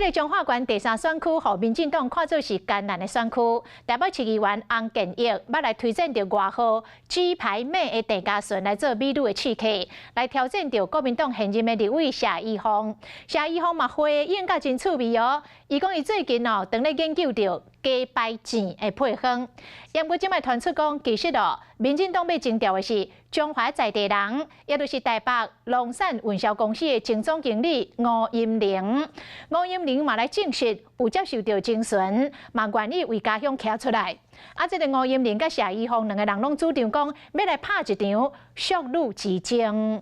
个彰化县第3选区，互民进党看作是艰难的选区。台北市议员洪建义要来推荐着外号“鸡排妹”的郑家顺来做美女的刺客，来挑战着国民党现任的立委谢依芳。谢依芳嘛，花演甲真趣味哦。伊讲伊最近哦，正咧研究着鸡排糋的配方。因过即摆传出讲，其实哦，民进党要征调的是中华在地人，也就是台北农产运销公司的前总经理吴音玲。吴音玲嘛来证实有接受到征询，嘛愿意为家乡徛出来。这个吴音玲甲谢依芳两个人拢主张讲，要来拍一场淑女之争。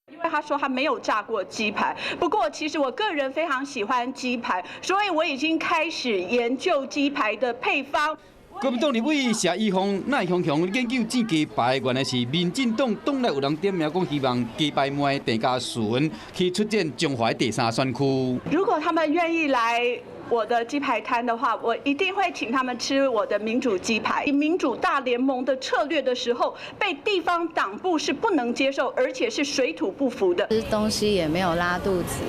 因为他说他没有炸过鸡排，不过其实我个人非常喜欢鸡排，所以我已经开始研究鸡排的配方。国民党立委谢依芳、赖香香研究煮鸡排，原来是民进党党内有人点名讲，希望鸡排妹郑家顺去出战中华第3选区。如果他们愿意来我的鸡排摊的话，我一定会请他们吃我的民主鸡排。民主大联盟的策略的时候，被地方党部是不能接受，而且是水土不服的。吃东西也没有拉肚子，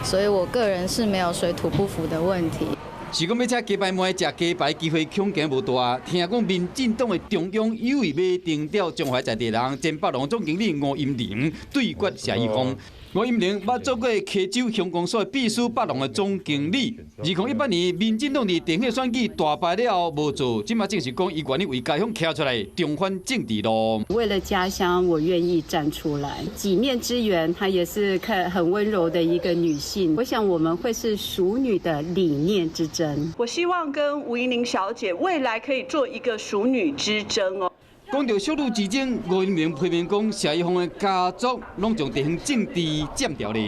所以我个人是没有水土不服的问题。是讲要请鸡排妹食鸡排机会恐惊无大，听讲民进党的中央有意要征调中华在地人前北农总经理吴音玲对决谢依芳。吴音玲捌做过溪州乡公所秘书北农的总经理。2018年，民进党伫地方选举大败了后无做，即马正是讲伊愿意为家乡徛出来，重返政治路。为了家乡，我愿意站出来。几面之缘，她也是很温柔的一个女性。我想我们会是淑女的理念之争。我希望跟吴音玲小姐未来可以做一个淑女之争哦。讲到淑女之争，吴音玲批评讲谢依芳的家族拢将地方政治占掉了。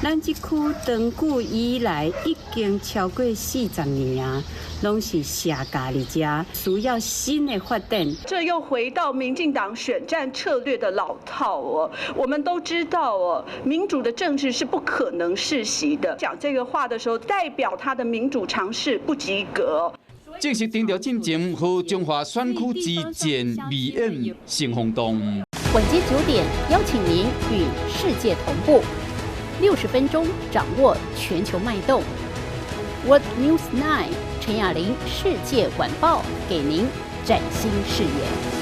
咱这区长久以来已经超过40年啊，拢是社家的家，需要新的发展。这又回到民进党选战策略的老套哦。我们都知道哦，民主的政治是不可能世袭的。讲这个话的时候，代表他的民主常识不及格。正式征调进前，和中华选区之战未演成轰动。晚间9点，邀请您与世界同步，60分钟掌握全球脉动。World News 9，陈雅玲世界晚报给您崭新视野。